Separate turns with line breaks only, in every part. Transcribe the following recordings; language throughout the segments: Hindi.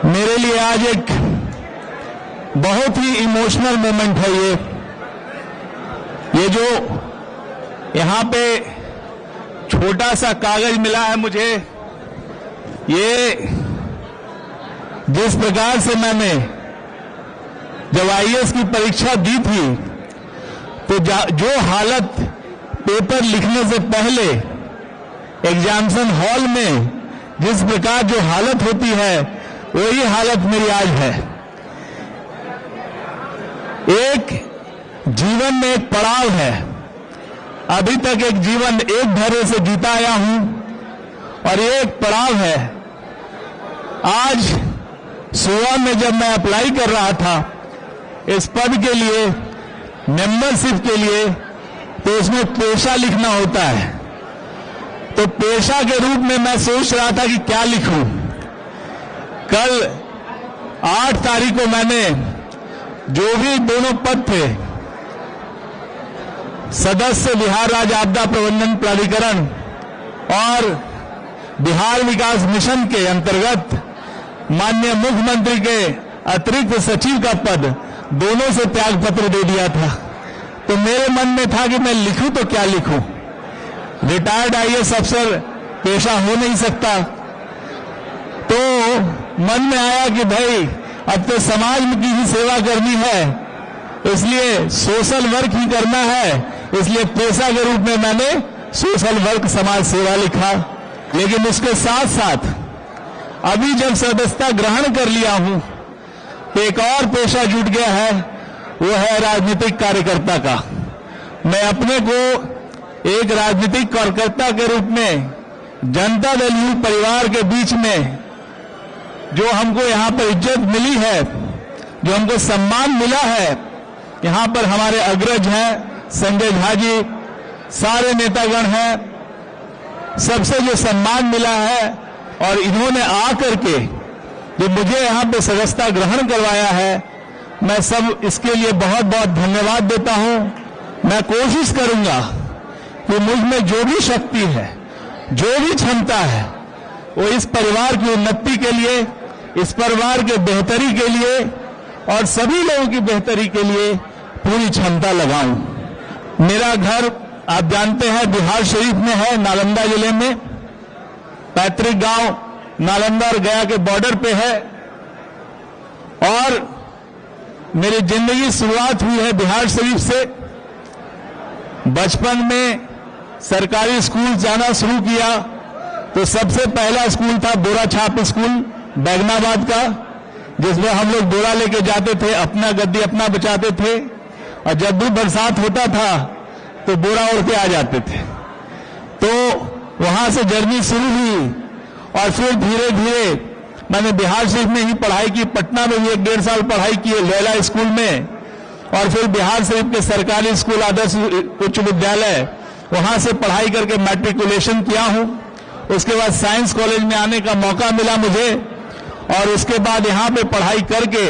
मेरे लिए आज एक बहुत ही इमोशनल मोमेंट है ये जो यहाँ पे छोटा सा कागज मिला है मुझे। ये जिस प्रकार से मैंने जब आईएएस की परीक्षा दी थी तो जो हालत पेपर लिखने से पहले एग्जामिनेशन हॉल में जिस प्रकार जो हालत होती है वही हालत मेरी आज है। एक जीवन में एक पड़ाव है। अभी तक एक जीवन एक धैर्य से जीता आया हूं और ये एक पड़ाव है। आज सुबह में जब मैं अप्लाई कर रहा था इस पद के लिए, मेंबरशिप के लिए, तो उसमें पेशा लिखना होता है। तो पेशा के रूप में मैं सोच रहा था कि क्या लिखूं। कल 8 तारीख को मैंने जो भी दोनों पद थे, सदस्य बिहार राज्य आपदा प्रबंधन प्राधिकरण और बिहार विकास मिशन के अंतर्गत माननीय मुख्यमंत्री के अतिरिक्त सचिव का पद, दोनों से त्याग पत्र दे दिया था। तो मेरे मन में था कि मैं लिखूं तो क्या लिखूं। रिटायर्ड आईएएस अफसर पेशा हो नहीं सकता। तो मन में आया कि भाई अब तो समाज की ही सेवा करनी है, इसलिए सोशल वर्क ही करना है। इसलिए पेशा के रूप में मैंने सोशल वर्क समाज सेवा लिखा। लेकिन उसके साथ साथ अभी जब सदस्यता ग्रहण कर लिया हूं तो एक और पेशा जुट गया है, वो है राजनीतिक कार्यकर्ता का। मैं अपने को एक राजनीतिक कार्यकर्ता के रूप में जनता दल यू परिवार के बीच में जो हमको यहाँ पर इज्जत मिली है, जो हमको सम्मान मिला है, यहाँ पर हमारे अग्रज हैं संजय झा जी, सारे नेतागण हैं, सबसे जो सम्मान मिला है और इन्होंने आकर के जो मुझे यहाँ पे सदस्यता ग्रहण करवाया है, मैं सब इसके लिए बहुत बहुत धन्यवाद देता हूँ। मैं कोशिश करूंगा कि मुझ में जो भी शक्ति है, जो भी क्षमता है, वो इस परिवार की उन्नति के लिए, इस परिवार के बेहतरी के लिए और सभी लोगों की बेहतरी के लिए पूरी क्षमता लगाऊं। मेरा घर आप जानते हैं बिहार शरीफ में है, नालंदा जिले में। पैतृक गांव नालंदा और गया के बॉर्डर पे है और मेरी जिंदगी शुरुआत हुई है बिहार शरीफ से। बचपन में सरकारी स्कूल जाना शुरू किया तो सबसे पहला स्कूल था बोरा छाप स्कूल बैगनाबाद का, जिसमें हम लोग बोरा लेके जाते थे, अपना गद्दी अपना बचाते थे और जब भी बरसात होता था तो बोरा ओढ़ के आ जाते थे। तो वहां से जर्नी शुरू हुई और फिर धीरे धीरे मैंने बिहार शरीफ में ही पढ़ाई की। पटना में भी 1-1.5 साल पढ़ाई की लैला स्कूल में और फिर बिहार शरीफ के सरकारी स्कूल आदर्श उच्च विद्यालय, वहां से पढ़ाई करके मैट्रिकुलेशन किया हूं। उसके बाद साइंस कॉलेज में आने का मौका मिला मुझे और उसके बाद यहां पे पढ़ाई करके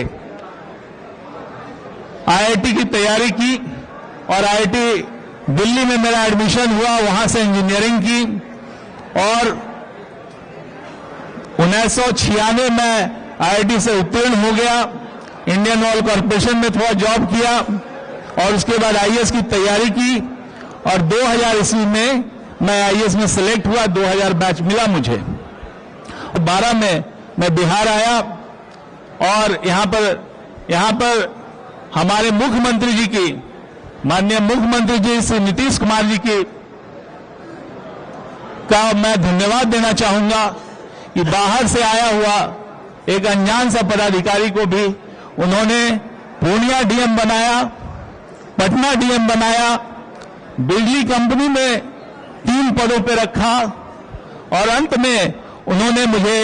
आईआईटी की तैयारी की और आईआईटी दिल्ली में मेरा एडमिशन हुआ, वहां से इंजीनियरिंग की और 1996 में आईआईटी से उत्तीर्ण हो गया। इंडियन ऑयल कॉर्पोरेशन में थोड़ा जॉब किया और उसके बाद आईएएस की तैयारी की और 2000 ईस्वी में मैं आईएएस में सिलेक्ट हुआ। 2000 बैच मिला मुझे। 12 में मैं बिहार आया और यहां पर हमारे मुख्यमंत्री जी की, माननीय मुख्यमंत्री जी श्री नीतीश कुमार जी की का मैं धन्यवाद देना चाहूंगा कि बाहर से आया हुआ एक अनजान सा पदाधिकारी को भी उन्होंने पूर्णिया डीएम बनाया, पटना डीएम बनाया, बिजली कंपनी में 3 पदों पर रखा और अंत में उन्होंने मुझे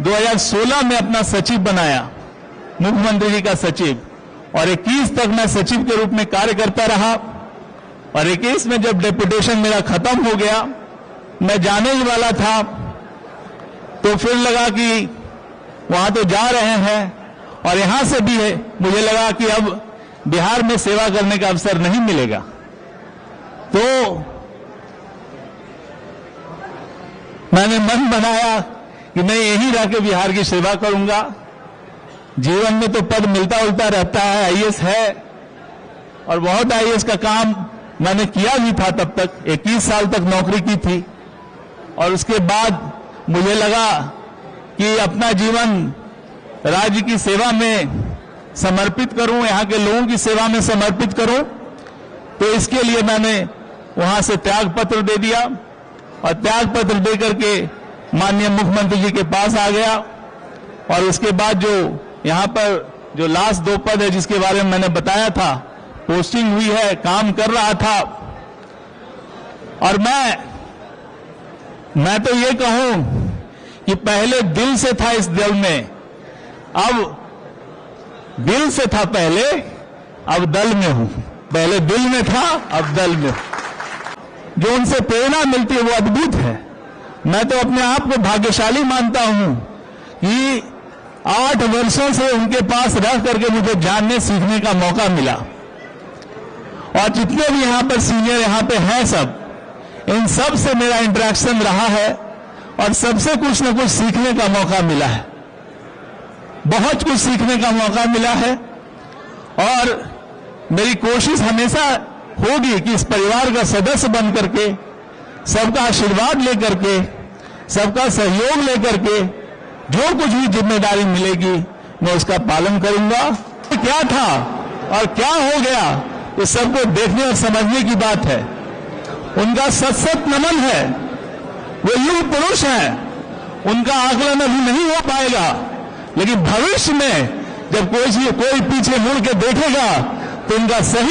2016 में अपना सचिव बनाया, मुख्यमंत्री जी का सचिव, और 21 तक मैं सचिव के रूप में कार्य करता रहा और 21 में जब डेपुटेशन मेरा खत्म हो गया, मैं जाने ही वाला था, तो फिर लगा कि वहां तो जा रहे हैं और यहां से भी है, मुझे लगा कि अब बिहार में सेवा करने का अवसर नहीं मिलेगा। तो मैंने मन बनाया कि मैं यहीं रह के बिहार की सेवा करूंगा जीवन में तो पद मिलता उलता रहता है, आईएएस है और बहुत आईएएस का काम मैंने किया भी था। तब तक 21 साल तक नौकरी की थी और उसके बाद मुझे लगा कि अपना जीवन राज्य की सेवा में समर्पित करूं, यहाँ के लोगों की सेवा में समर्पित करूं। तो इसके लिए मैंने वहां से त्याग पत्र दे दिया और त्याग पत्र दे करके माननीय मुख्यमंत्री जी के पास आ गया। और उसके बाद जो यहाँ पर जो लास्ट 2 पद है जिसके बारे में मैंने बताया था, पोस्टिंग हुई है, काम कर रहा था। और मैं तो ये कहूं कि पहले दिल से था इस दल में, अब दिल से था पहले, अब दल में हूं। पहले दिल में था, अब दल में हूं। जो उनसे प्रेरणा मिलती है वो अद्भुत है। मैं तो अपने आप को भाग्यशाली मानता हूं कि 8 वर्षों से उनके पास रह करके मुझे जानने सीखने का मौका मिला। और जितने भी यहां पर सीनियर यहां पे हैं सब, इन सब से मेरा इंटरेक्शन रहा है और सबसे कुछ न कुछ सीखने का मौका मिला है। बहुत कुछ सीखने का मौका मिला है और मेरी कोशिश हमेशा होगी कि इस परिवार का सदस्य बन करके, सबका आशीर्वाद लेकर के, सबका सहयोग लेकर के जो कुछ भी जिम्मेदारी मिलेगी मैं उसका पालन करूंगा। क्या था और क्या हो गया ये सबको देखने और समझने की बात है। उनका सत नमन है। वो युग पुरुष हैं, उनका आकलन अभी नहीं हो पाएगा, लेकिन भविष्य में जब कोई पीछे मुड़ के देखेगा तो उनका सही